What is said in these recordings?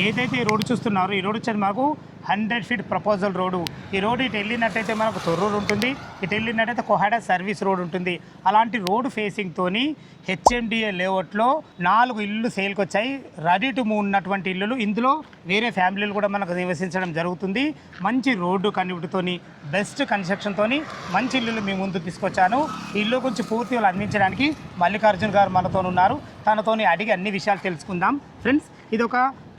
ఏదైతే ఈ రోడ్డు చూస్తున్నారో ఈ రోడ్డు వచ్చేది మాకు 100 ఫీట్ ప్రపోజల్ రోడ్డు. ఈ రోడ్డు ఇటు వెళ్ళినట్టయితే మనకు తొర్రూరు ఉంటుంది, ఇటు వెళ్ళినట్టయితే కొహాడ సర్వీస్ రోడ్ ఉంటుంది. అలాంటి రోడ్డు ఫేసింగ్తోని హెచ్ఎండిఏ లేఅవుట్లో 4 ఇల్లు సేల్కి వచ్చాయి. రెడీ టు మూవ్ ఉన్నటువంటి ఇల్లులు. ఇందులో వేరే ఫ్యామిలీలు కూడా మనకు నివసించడం జరుగుతుంది. మంచి రోడ్డు కన్నిటితోని బెస్ట్ కన్స్ట్రక్షన్తోని మంచి ఇల్లులు మీ ముందు తీసుకొచ్చాను. ఈ ఇల్లు గురించి పూర్తిగా అందించడానికి మల్లికార్జున్ గారు మనతో ఉన్నారు. తనతోని అడిగి అన్ని విషయాలు తెలుసుకుందాం. ఫ్రెండ్స్, ఇది ఒక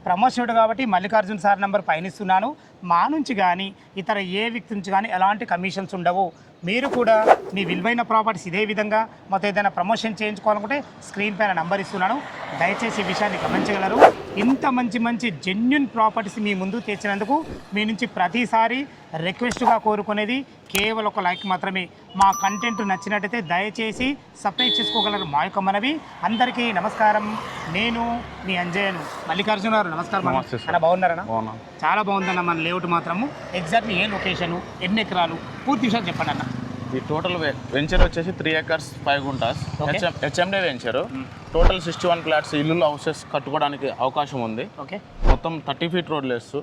ప్రమోషన్ కాబట్టి మల్లికార్జున్ సార్ నెంబర్ పైనిస్తున్నాను. మా నుంచి కానీ ఇతర ఏ వ్యక్తి నుంచి కానీ ఎలాంటి కమిషన్స్ ఉండవు. మీరు కూడా మీ విలువైన ప్రాపర్టీస్ ఇదే విధంగా మొత్తం ఏదైనా ప్రమోషన్ చేయించుకోవాలనుకుంటే స్క్రీన్ పైన నెంబర్ ఇస్తున్నాను. దయచేసి ఈ విషయాన్ని గమనించగలరు. ఇంత మంచి జెన్యున్ ప్రాపర్టీస్ మీ ముందు తెచ్చినందుకు మీ నుంచి ప్రతిసారి రిక్వెస్ట్గా కోరుకునేది కేవలం ఒక లైక్ మాత్రమే. మా కంటెంట్ నచ్చినట్టయితే దయచేసి సబ్స్క్రైబ్ చేసుకోగలరు మా యొక్క మనవి. అందరికీ నమస్కారం. నేను మీ అంజయ్యను. మల్లికార్జున గారు నమస్కారం. అన్న బాగున్నారన్నా? చాలా బాగుందన్న మన లేఅవుట్ మాత్రము. ఎగ్జాక్ట్లీ ఏ లొకేషను, ఎన్ని ఎకరాలు, పూర్తి విషయాలు చెప్పండి అన్న. ఈ టోటల్ వెంచర్ వచ్చేసి 3 acres 5 guntas హెచ్ఎండే venture. Total 61 flats, ఇల్లు హౌసెస్ కట్టుకోవడానికి అవకాశం ఉంది. ఓకే, మొత్తం 30 feet రోడ్ లేస్తూ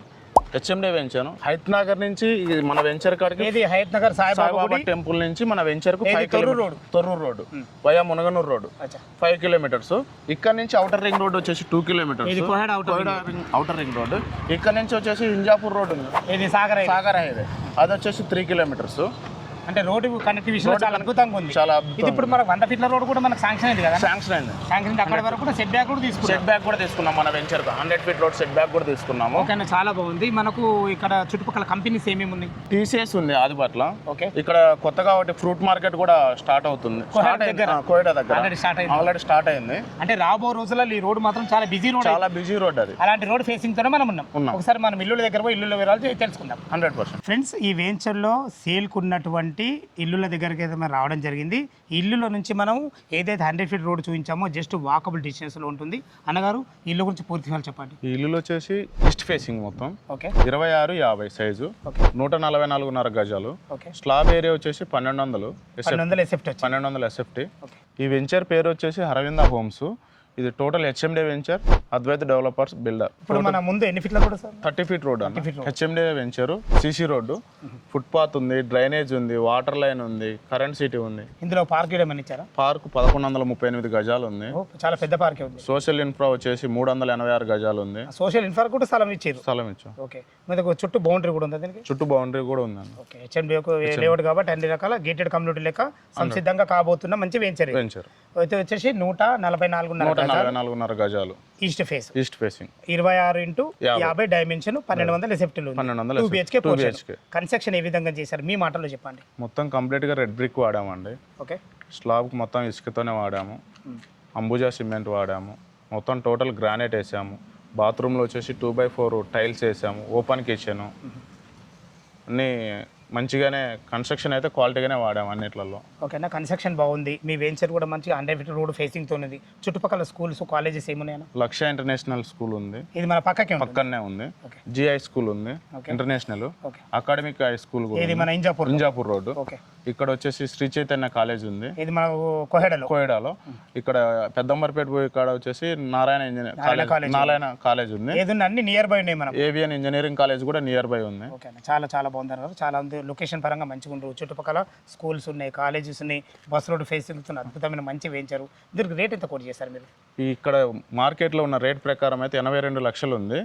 హెచ్ఎండే వెంచర్. హైత్ నగర్ నుంచి మన వెంచర్ కాడికి హైత్ నగర్ సాయిబాబా టెంపుల్ నుంచి మన వెంచర్ కు Torrur road via Munaganur road 5 kilometers. ఇక్కడ నుంచి అవుటర్ రింగ్ రోడ్ వచ్చేసి 2 kilometers. Outer ring road. ఇక్కడ నుంచి వచ్చేసి ఇంజాపూర్ రోడ్ ఉంది, సాగర్ హైవే, అది వచ్చేసి 3 kilometers. అంటే రోడ్డు కనెక్టివిటీ చాలా అద్భుతంగా ఉంది. చాలా ఇది ఇప్పుడు మనకు 100 feet రోడ్ కూడా మనకు శాంక్షన్ అయింది కదా? శాంక్షన్ అయింది. అక్కడ వరకు కూడా సెట్ బ్యాక్ కూడా తీసుకున్నాం మన venture 100 feet road set back కూడా తీసుకున్నాము. ఓకే, చాలా బాగుంది. మనకు ఇక్కడ చుట్టుపక్కల కంపెనీస్ ఏమేమి ఉన్నాయి? టీసీఎస్ ఉంది ఆదిపట్ల. ఓకే, ఇక్కడ కొత్తగా ఒకటి ఫ్రూట్ మార్కెట్ కూడా స్టార్ట్ అవుతుంది, కోయడా దగ్గర ఆల్రెడీ స్టార్ట్ అయింది. అంటే రాబో రోజుల్లో ఈ రోడ్ మాత్రం చాలా బిజీ రోడ్ అది. అలాంటి రోడ్ ఫేసింగ్ తోనే మనం ఉన్నాం. ఒకసారి మనం ఇల్లుల దగ్గర పోయి ఇల్లు వివరాలు తెలుసుకుందాం. 100%. ఫ్రెండ్స్, ఈ వెంచర్ లో సేల్ కున్నటువంటి ఇల్లుల దగ్గరికి అయితే మనం రావడం జరిగింది. ఈ ఇల్లులో నుంచి మనం ఏదైతే 100 feet రోడ్ చూపించామో జస్ట్ వాకబుల్ డిస్టెన్స్ లో ఉంటుంది. అన్నగారు, ఇల్లు గురించి పూర్తి వివరాలు చెప్పండి. ఈ ఇల్లు వచ్చేసి ఈస్ట్ ఫేసింగ్ మొత్తం. ఓకే, 26-50 సైజు, 144.5 గజాలు. స్లాబ్ ఏరియా వచ్చేసి 1200 SFT. ఈ వెంచర్ పేరు వచ్చేసి అరవింద హోమ్స్. ఇది టోటల్ హెచ్ఎండే వెంచర్, అద్వైత డెవలపర్స్ బిల్డర్. ఇప్పుడు మన ముందు ఎన్ని ఫీట్ల రోడ్ సార్? 30 feet రోడ్ అన్న. హెచ్ఎండే venture, CC road, foot path ఉంది, డ్రైనేజ్ ఉంది, వాటర్ లైన్ ఉంది, కరెంట్ సిటీ ఉంది. ఇందులో పార్క్ ఏమైనా ఇచ్చారా? పార్క్ 1138 గజాలు ఉంది. చాలా పెద్ద పార్క్ ఉంది. సోషల్ ఇన్ఫ్రా వచ్చేసి 386 గజాలు ఉంది. సోషల్ ఇన్ఫ్రా కూడా స్థలం ఇచ్చాం. ఓకే, మనకు చుట్టూ బౌండరీ కూడా ఉంది. దీనికి చుట్టూ బౌండరీ కూడా ఉంది. ఓకే, హెచ్ఎండే లేఅవుట్ కాబట్టి అన్ని రకాల గేటెడ్ కమ్యూనిటీ లెక్క సంసిద్ధంగా కాబోతున్న మంచి వెంచర్. అయితే వచ్చేసి 144.5 గజాలు east facing, 26x50 dimension, 1200 SFT. 2 BHK construction ఏ విధంగా చేశారు మీ మాటల్లో చెప్పండి. మొత్తం కంప్లీట్ గా రెడ్ బ్రిక్ వాడామండి. ఓకే, స్లాబ్ మొత్తం ఇసుకతోనే వాడాము, అంబుజా సిమెంట్ వాడాము, మొత్తం టోటల్ గ్రానైట్ వేసాము. బాత్రూంలో వచ్చేసి 2x4 టైల్స్ వేసాము, ఓపెన్ కిచెన్, అన్నీ మంచిగానే కన్స్ట్రక్షన్ అయితే క్వాలిటీగానే వాడాము అన్నిట్లలో. ఓకేనా, కన్స్ట్రక్షన్ బాగుంది. మీ వెంచర్ కూడా మంచి 100 feet రోడ్ ఫేసింగ్ తో ఉంది. చుట్టుపక్కల స్కూల్స్, కాలేజెస్ ఏమున్నాయన్నా? లక్ష్య ఇంటర్నేషనల్ స్కూల్ ఉంది, ఇది మన పక్కనే ఉంది. జిఐ స్కూల్ ఉంది, ఇంటర్నేషనల్ అకాడమిక్ హై స్కూల్ కూడా, ఇది మన ఇంజాపూర్ రోడ్. ఇక్కడ వచ్చేసి శ్రీ చైతన్య కాలేజ్ ఉంది, ఇది మన కోహెడాలో. ఇక్కడ పెద్దంబర్పేట పోయి ఇక్కడ వచ్చేసి నారాయణ కాలేజ్ ఉంది. అన్ని నియర్ బై ఉన్నాయి. మనం ఏవిఎన్ ఇంజనీరింగ్ కాలేజ్ కూడా నియర్ బై ఉంది. చాలా బాగుందన్నారు. చాలా లొకేషన్ పరంగా మంచిగా ఉండరు. చుట్టుపక్కల స్కూల్స్ ఉన్నాయి, కాలేజెస్ ఉన్నాయి, బస్ రోడ్ ఫేసింగ్ అద్భుతమైన మంచి వెంచరు. దీనికి రేట్ ఎంత కోట్ చేశారు మీరు? ఇక్కడ మార్కెట్ లో ఉన్న రేట్ ప్రకారం అయితే 82 లక్షలు ఉంది.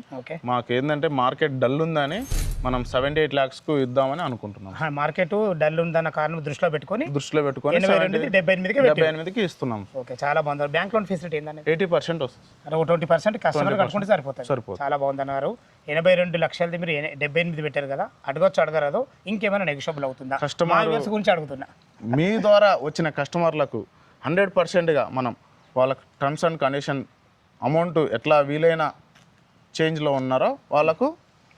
మాకు ఏంటంటే మార్కెట్ డల్ ఉందని మనం 78 lakhs కు ఇద్దామని అనుకుంటున్నాం. మార్కెట్ డల్ ఉందన్న కారణం దృష్టిలో పెట్టుకొని 78కి ఇస్తున్నాం. ఓకే, చాలా బాగుంది. బ్యాంక్ లోన్ ఫెసిలిటీ ఏంటంటే 80% వస్తుంది. 20% కస్టమర్ కట్టుకుంటే సరిపోతుంది. చాలా బాగుందన్నారు. 82 లక్షలది మీరు 78 పెట్టారు కదా, అడగరాదు, ఇంకేమైనా నెగోషియబుల్ అవుతుందా? కస్టమర్ గురించి అడుగుతున్నా. మీ ద్వారా వచ్చిన కస్టమర్లకు 100%గా మనం వాళ్ళకి టర్మ్స్ అండ్ కండిషన్ అమౌంట్ ఎట్లా వీలైన చేంజ్లో ఉన్నారో వాళ్ళకు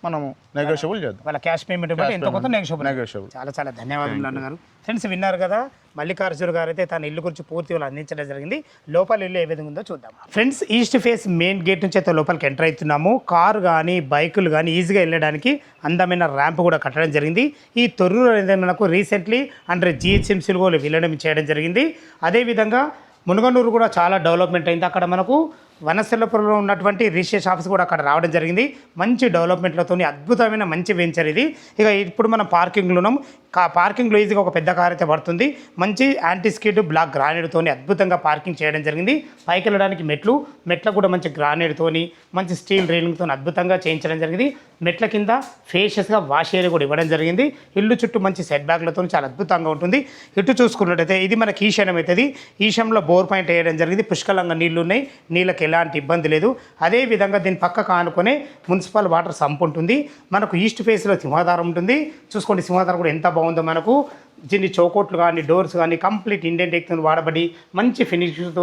మనము నెగోషియబుల్ చేద్దాం. వాళ్ళ క్యాష్ పేమెంట్ ఎంత కొంత నెగోషియబుల్. చాలా ధన్యవాదాలు అన్నగారు. ఫ్రెండ్స్, విన్నారు కదా, మల్లికార్జున గారు అయితే తన ఇల్లు గురించి పూర్తి అందించడం జరిగింది. లోపల ఇల్లు ఏ విధంగా ఉందో చూద్దాం. Friends, east face main gate నుంచి అయితే లోపలికి ఎంటర్ అవుతున్నాము. కారు కానీ బైకులు కానీ ఈజీగా వెళ్ళడానికి అందమైన ర్యాంప్ కూడా కట్టడం జరిగింది. ఈ తొర్రూరు అనేది మనకు రీసెంట్లీ అండర్ GHMC విలీనం చేయడం జరిగింది. అదేవిధంగా మునగనూరు కూడా చాలా డెవలప్మెంట్ అయింది. అక్కడ మనకు వనస్థలపురంలో ఉన్నటువంటి రిజిస్ట్రేషన్ ఆఫీస్ కూడా అక్కడ రావడం జరిగింది. మంచి డెవలప్మెంట్లతో అద్భుతమైన మంచి వెంచర్ ఇది. ఇక ఇప్పుడు మనం పార్కింగ్లో ఉన్నాం. పార్కింగ్లో ఈజీగా ఒక పెద్ద కార్ అయితే పడుతుంది. మంచి యాంటీ స్కిడ్ బ్లాక్ గ్రానైడ్తో అద్భుతంగా పార్కింగ్ చేయడం జరిగింది. పైకి వెళ్ళడానికి మెట్లకు కూడా మంచి గ్రానైడ్తోని మంచి స్టీల్ రైలింగ్తో అద్భుతంగా చేయించడం జరిగింది. మెట్ల కింద ఫేషియస్గా వాష్ ఏరియా కూడా ఇవ్వడం జరిగింది. ఇల్లు చుట్టూ మంచి సెట్ బ్యాక్లతో చాలా అద్భుతంగా ఉంటుంది. ఇటు చూసుకున్నట్టయితే ఇది మనకి ఈశాన్యం అవుతుంది. ఈశాన్యంలో బోర్ పాయింట్ వేయడం జరిగింది. పుష్కలంగా నీళ్లు ఉన్నాయి. నీళ్ళకి ఎలాంటి ఇబ్బంది లేదు. అదేవిధంగా దీని పక్కకు ఆనుకునే మున్సిపల్ వాటర్ సంప్ ఉంటుంది. మనకు ఈస్ట్ ఫేస్లో సింహాధారం ఉంటుంది. చూసుకోండి సింహాధారం కూడా ఎంత బాగుందో. మనకు దీన్ని చౌకోట్లు కానీ డోర్స్ కానీ కంప్లీట్ ఇండియన్ టెక్తో వాడబడి మంచి ఫినిష్తో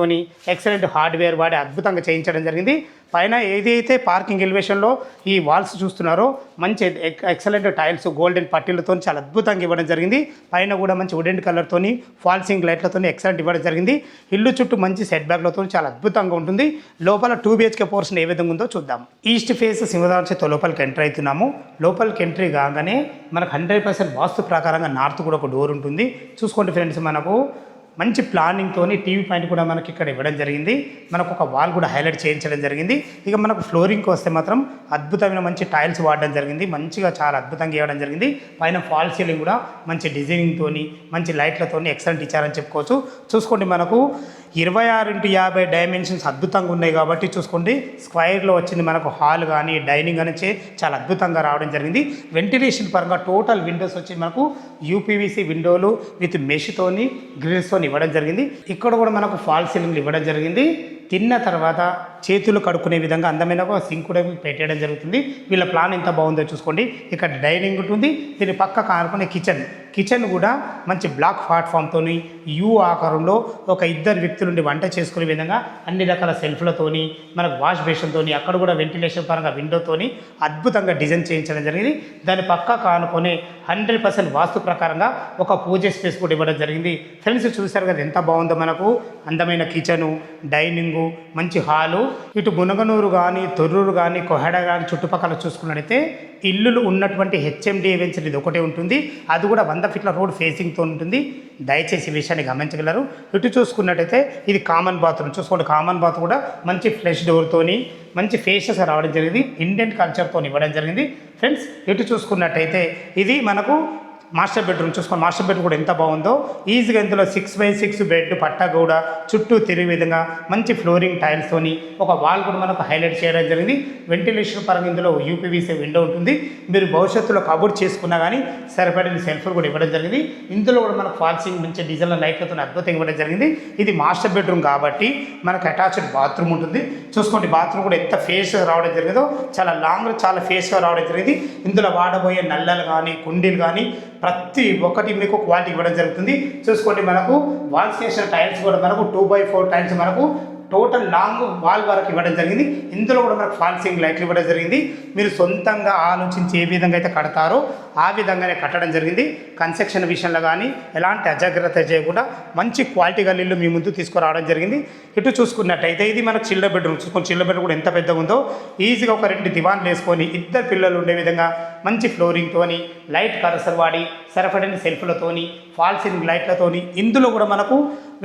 ఎక్సలెంట్ హార్డ్వేర్ వాడి అద్భుతంగా చేయించడం జరిగింది. పైన ఏదైతే పార్కింగ్ ఎలివేషన్లో ఈ వాల్స్ చూస్తున్నారో మంచి ఎక్సలెంట్ టైల్స్ గోల్డెన్ పట్టీలతో చాలా అద్భుతంగా ఇవ్వడం జరిగింది. పైన కూడా మంచి వుడెన్ కలర్తో ఫాల్సింగ్ లైట్లతో ఎక్సలెంట్ ఇవ్వడం జరిగింది. ఇల్లు చుట్టూ మంచి సెట్ బ్యాక్లతో చాలా అద్భుతంగా ఉంటుంది. లోపల 2 BHK పోర్షన్ ఏ విధంగా ఉందో చూద్దాం. ఈస్ట్ ఫేస్ సింహదార్చితో లోపలికి ఎంటర్ అవుతున్నాము. లోపలికి ఎంట్రీ కాగానే మనకు 100% వాస్తు ప్రకారంగా నార్త్ కూడా ఒక డోర్ ఉంటుంది. చూసుకోండి ఫ్రెండ్స్, మనకు మంచి ప్లానింగ్తో టీవీ పాయింట్ కూడా మనకి ఇక్కడ ఇవ్వడం జరిగింది. మనకు ఒక వాల్ కూడా హైలైట్ చేయించడం జరిగింది. ఇక మనకు ఫ్లోరింగ్కి వస్తే మాత్రం అద్భుతమైన మంచి టైల్స్ వాడడం జరిగింది. మంచిగా చాలా అద్భుతంగా ఇవ్వడం జరిగింది. పైన ఫాల్ సీలింగ్ కూడా మంచి డిజైనింగ్తో మంచి లైట్లతో ఎక్సలెంట్ ఇచ్చారని చెప్పుకోవచ్చు. చూసుకోండి, మనకు 26x50 డైమెన్షన్స్ అద్భుతంగా ఉన్నాయి కాబట్టి చూసుకోండి. స్క్వైర్లో వచ్చింది మనకు హాల్ కానీ డైనింగ్ కానీ చాలా అద్భుతంగా రావడం జరిగింది. వెంటిలేషన్ పరంగా టోటల్ విండోస్ వచ్చి మనకు యూపీవీసీ విండోలు విత్ మెష్తోని గ్రిల్స్తో ఇవ్వడం జరిగింది. ఇక్కడ కూడా మనకు ఫాల్ సీలింగ్లు ఇవ్వడం జరిగింది. తిన్న తర్వాత చేతులు కడుక్కునే విధంగా అందమైన ఒక సింక్ కూడా పెట్టేయడం జరుగుతుంది. వీళ్ళ ప్లాన్ ఎంత బాగుందో చూసుకోండి. ఇక్కడ డైనింగ్ ఉంటుంది. దీని పక్క ఆనుకునే కిచెన్ కూడా మంచి బ్లాక్ ప్లాట్ఫామ్తో యూ ఆకారంలో ఒక 2 వ్యక్తులుండి వంట చేసుకునే విధంగా అన్ని రకాల సెల్ఫ్లతోని మనకు వాష్ బేషన్తో అక్కడ కూడా వెంటిలేషన్ పరంగా విండోతోని అద్భుతంగా డిజైన్ చేయించడం జరిగింది. దాని పక్క ఆనుకొని 100% వాస్తు ప్రకారంగా ఒక పూజ స్పేస్ కూడా ఇవ్వడం జరిగింది. ఫ్రెండ్స్ చూశారు కదా ఎంత బాగుందో. మనకు అందమైన కిచెను, డైనింగు, మంచి హాలు. ఇటు మునగనూరు కానీ తొర్రూరు కానీ కొహెడ కానీ చుట్టుపక్కల చూసుకున్నట్టయితే ఇల్లులు ఉన్నటువంటి హెచ్ఎండి వెంచర్ ఇది ఒకటే ఉంటుంది. అది కూడా 100 ఫీట్ల రోడ్ ఫేసింగ్తో ఉంటుంది. దయచేసి ఈ విషయాన్ని గమనించగలరు. ఇటు చూసుకున్నట్టయితే ఇది కామన్ బాత్రూమ్. చూసుకోండి, కామన్ బాత్ కూడా మంచి ఫ్లెష్ డోర్తోని మంచి ఫేషియస్గా రావడం జరిగింది. ఇండియన్ కల్చర్తో ఇవ్వడం జరిగింది. ఫ్రెండ్స్ ఇటు చూసుకున్నట్టయితే ఇది మనకు మాస్టర్ బెడ్రూమ్. చూసుకోండి, మాస్టర్ బెడ్రూమ్ కూడా ఎంత బాగుందో. ఈజీగా ఇందులో 6x6 బెడ్ పట్టా కూడా చుట్టూ తిరిగే విధంగా మంచి ఫ్లోరింగ్ టైల్స్తోని ఒక వాల్ కూడా మనకు హైలైట్ చేయడం జరిగింది. వెంటిలేషన్ పరంగా ఇందులో యూపీవీసీ విండో ఉంటుంది. మీరు భవిష్యత్తులో కబోర్డ్ చేసుకున్నా కానీ సరిపడిన సెల్ఫ్లు కూడా ఇవ్వడం జరిగింది. ఇందులో కూడా మనకు ఫాల్సింగ్ మంచి డిజైన్ లైట్లతో అద్భుతంగా ఇవ్వడం జరిగింది. ఇది మాస్టర్ బెడ్రూమ్ కాబట్టి మనకు అటాచ్డ్ బాత్రూమ్ ఉంటుంది. చూసుకోండి, బాత్రూమ్ కూడా ఎంత ఫేస్గా రావడం జరిగిందో. చాలా లాంగ్ చాలా ఫేస్గా రావడం జరిగింది. ఇందులో వాడబోయే నల్లలు కానీ కుండీలు కానీ ప్రతి ఒక్కటి మీకు క్వాలిటీ ఇవ్వడం జరుగుతుంది. చూసుకోండి, మనకు వాల్ స్టేషన్ టైల్స్ కూడా మనకు 2x4 టైల్స్ మనకు టోటల్ లాంగ్ వాల్ వరకు ఇవ్వడం జరిగింది. ఇందులో కూడా మనకు ఫాల్సింగ్ లైట్లు ఇవ్వడం జరిగింది. మీరు సొంతంగా ఆలోచించి ఏ విధంగా అయితే కడతారో ఆ విధంగానే కట్టడం జరిగింది. కన్స్ట్రక్షన్ విషయంలో కానీ ఎలాంటి అజాగ్రత్త చేయకుండా మంచి క్వాలిటీ గల ఇల్లు మీ ముందు తీసుకురావడం జరిగింది. ఇటు చూసుకున్నట్టయితే ఇది మనకు చిల్డ్రన్ బెడ్రూమ్. చూసుకొని చిల్డ్రన్ బెడ్రూమ్ కూడా ఎంత పెద్దగా ఉందో. ఈజీగా ఒక 2 దివాన్లు వేసుకొని 2 పిల్లలు ఉండే విధంగా మంచి ఫ్లోరింగ్తోని లైట్ కరసర్ వాడి సరిపడిన సెల్ఫ్లతోని ఫాల్ సీలింగ్ లైట్లతోని ఇందులో కూడా మనకు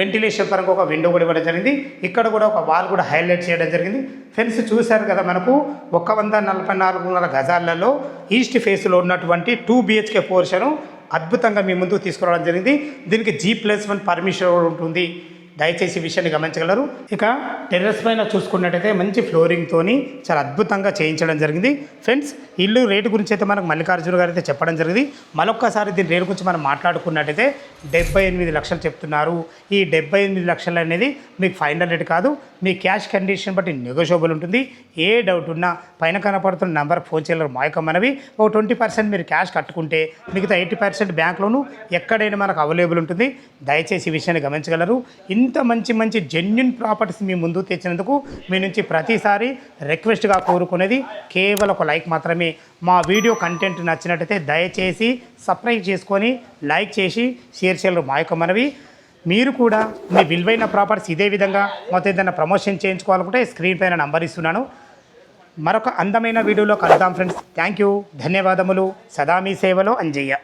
వెంటిలేషన్ పరంగా ఒక విండో కూడా ఇవ్వడం జరిగింది. ఇక్కడ కూడా ఒక వాల్ కూడా హైలైట్ చేయడం జరిగింది. ఫ్రెండ్స్ చూశారు కదా, మనకు 144 గజాలలో ఈస్ట్ ఫేస్లో ఉన్నటువంటి 2 BHK పోర్షను అద్భుతంగా మీ ముందుకు తీసుకురావడం జరిగింది. దీనికి G+1 పర్మిషన్ కూడా ఉంటుంది. దయచేసి ఈ విషయాన్ని గమనించగలరు. ఇక టెర్రస్ పైన చూసుకున్నట్టయితే మంచి ఫ్లోరింగ్తోని చాలా అద్భుతంగా చేయించడం జరిగింది. ఫ్రెండ్స్ ఇల్లు రేటు గురించి అయితే మనకు మల్లికార్జున గారు అయితే చెప్పడం జరిగింది. మరొక్కసారి దీని రేటు గురించి మనం మాట్లాడుకున్నట్టయితే 78 లక్షలు చెప్తున్నారు. ఈ 78 లక్షలు అనేది మీకు ఫైనల్ రేట్ కాదు. మీ క్యాష్ కండిషన్ బట్టి నెగోషియబుల్ ఉంటుంది. ఏ డౌట్ ఉన్నా పైన కనపడుతున్న నెంబర్కి ఫోన్ చేయగలరు. మా యొక్క మనవి ఒక 20% మీరు క్యాష్ కట్టుకుంటే మిగతా 80% బ్యాంక్లోను ఎక్కడైనా మనకు అవైలబుల్ ఉంటుంది. దయచేసి ఈ విషయాన్ని గమనించగలరు. ఇంత మంచి జెన్యున్ ప్రాపర్టీస్ మీ ముందు తెచ్చినందుకు మీ నుంచి ప్రతిసారి రిక్వెస్ట్గా కోరుకునేది కేవలం ఒక లైక్ మాత్రమే. మా వీడియో కంటెంట్ నచ్చినట్టయితే దయచేసి సబ్స్క్రైబ్ చేసుకొని లైక్ చేసి షేర్ చేయగలరు. మా యొక్క మనవి. మీరు కూడా మీ విలువైన ప్రాపర్టీస్ ఇదే విధంగా మొత్తం ఏదైనా ప్రమోషన్ చేయించుకోవాలనుకుంటే స్క్రీన్ పైన నంబర్ ఇస్తున్నాను. మరొక అందమైన వీడియోలో కలుద్దాం ఫ్రెండ్స్. థ్యాంక్ యూ, ధన్యవాదములు. సదా మీ సేవలో అంజయ్య.